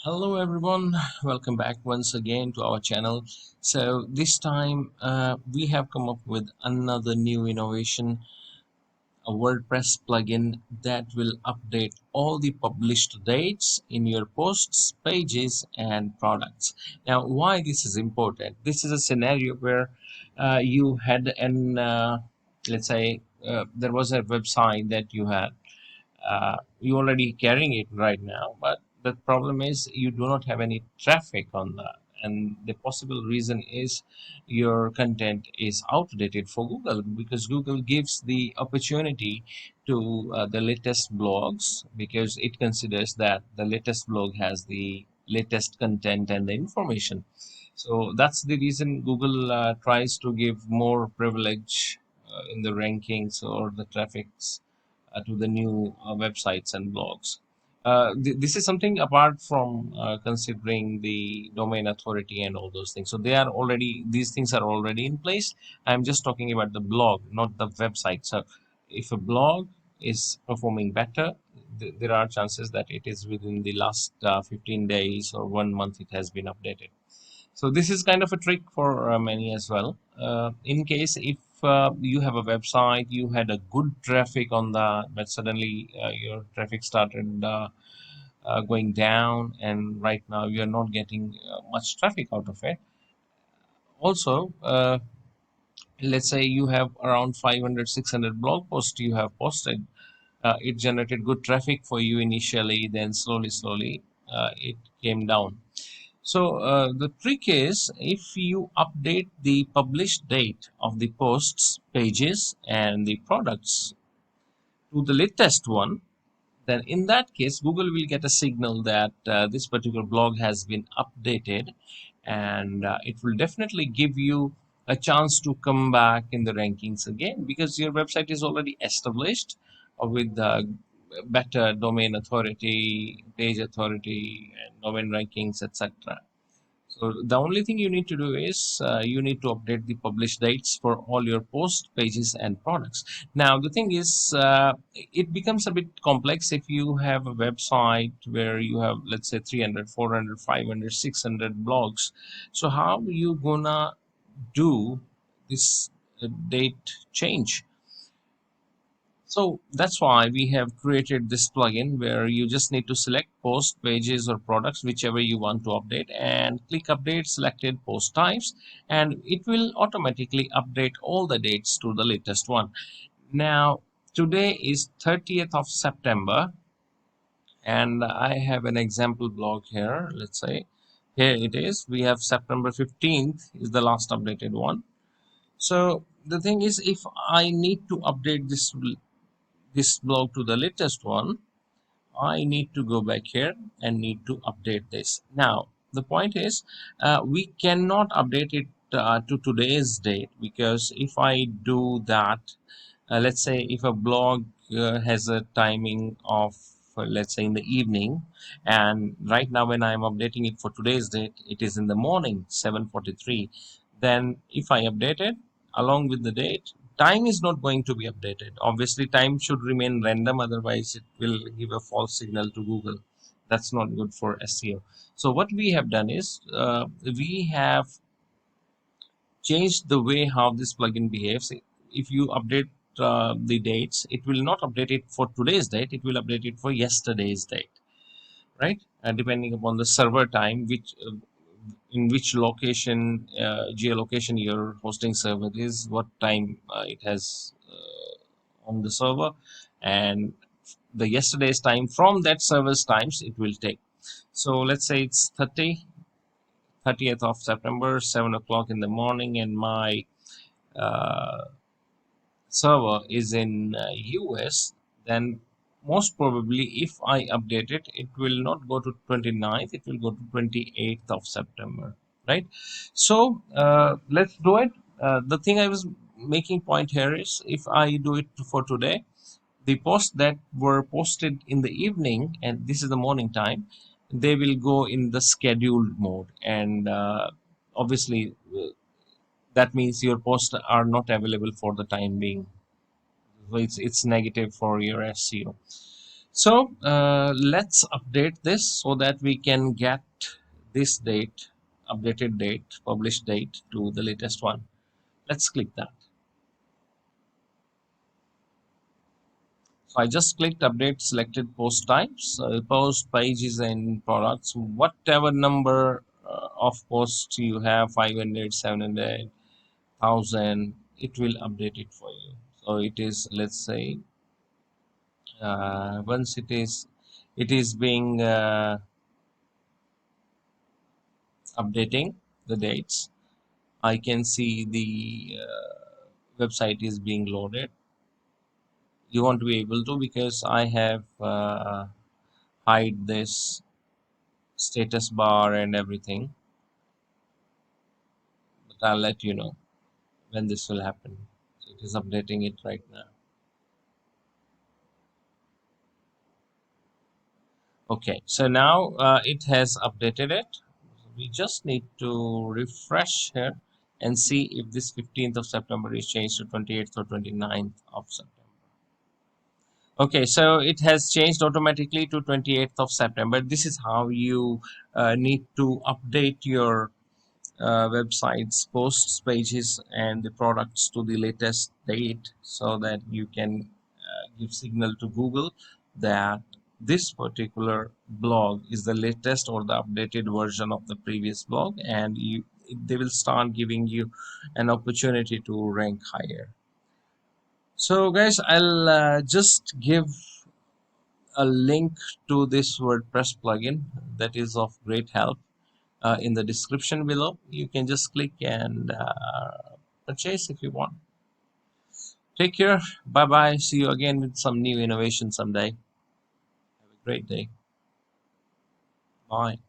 Hello everyone, welcome back once again to our channel. So this time we have come up with another new innovation, a WordPress plugin that will update all the published dates in your posts, pages and products. Now why this is important? This is a scenario where you had let's say there was a website that you had, you already carrying it right now, but the problem is you do not have any traffic on that, and the possible reason is your content is outdated for Google, because Google gives the opportunity to the latest blogs, because it considers that the latest blog has the latest content and the information. So that's the reason Google tries to give more privilege in the rankings or the traffics to the new websites and blogs. This is something apart from considering the domain authority and all those things. So these things are already in place. I'm just talking about the blog, not the website. So if a blog is performing better, there are chances that it is within the last 15 days or 1 month it has been updated. So this is kind of a trick for many as well. In case if you have a website, you had a good traffic on that, but suddenly your traffic started going down, and right now you're not getting much traffic out of it. Also, let's say you have around 500, 600 blog posts you have posted. It generated good traffic for you initially, then slowly, it came down. So the trick is, if you update the published date of the posts, pages, and the products to the latest one, then in that case, Google will get a signal that this particular blog has been updated, and it will definitely give you a chance to come back in the rankings again, because your website is already established with better domain authority, page authority, and domain rankings, etc. So the only thing you need to do is you need to update the published dates for all your posts, pages, and products. Now the thing is, it becomes a bit complex if you have a website where you have, let's say, 300, 400, 500, 600 blogs. So how you gonna do this date change? So that's why we have created this plugin where you just need to select post, pages, or products, whichever you want to update, and click update selected post types, and it will automatically update all the dates to the latest one. Now, today is 30th of September, and I have an example blog here. Let's say here it is. We have September 15th is the last updated one. So the thing is, if I need to update this blog to the latest one, I need to go back here and need to update this. Now the point is, we cannot update it to today's date, because if I do that, let's say if a blog has a timing of, let's say, in the evening, and right now when I'm updating it for today's date, it is in the morning, 7:43. Then if I update it along with the date, time is not going to be updated. Obviously time should remain random, otherwise it will give a false signal to Google. That's not good for SEO. So what we have done is, we have changed the way how this plugin behaves. If you update the dates, it will not update it for today's date, it will update it for yesterday's date, right? Depending upon the server time, which in which location, geolocation your hosting server is, what time it has on the server, and the yesterday's time from that server's times it will take. So let's say it's 30th of September, 7 o'clock in the morning, and my uh, server is in US. Then most probably if I update it, it will not go to 29th, it will go to 28th of September, right? So let's do it. The thing I was making point here is, if I do it for today, the posts that were posted in the evening, and this is the morning time, they will go in the scheduled mode, and obviously that means your posts are not available for the time being. So it's negative for your SEO. So let's update this so that we can get this date, updated date, published date to the latest one. Let's click that. So I just clicked update selected post types, post pages and products, whatever number of posts you have, 500, 700, 1000, it will update it for you. So it is, let's say, once it is being updating the dates, I can see the website is being loaded. You want to be able to, because I have hide this status bar and everything, but I'll let you know when this will happen. So it is updating it right now. Okay, so now it has updated it. We just need to refresh here and see if this 15th of September is changed to 28th or 29th of September. Okay, so it has changed automatically to 28th of September. This is how you need to update your websites, posts, pages, and the products to the latest date, so that you can give signal to Google that this particular blog is the latest or the updated version of the previous blog, and they will start giving you an opportunity to rank higher. So guys, I'll just give a link to this WordPress plugin that is of great help in the description below. You can just click and purchase if you want. Take care. Bye bye. See you again with some new innovation someday. Have a great day. Bye.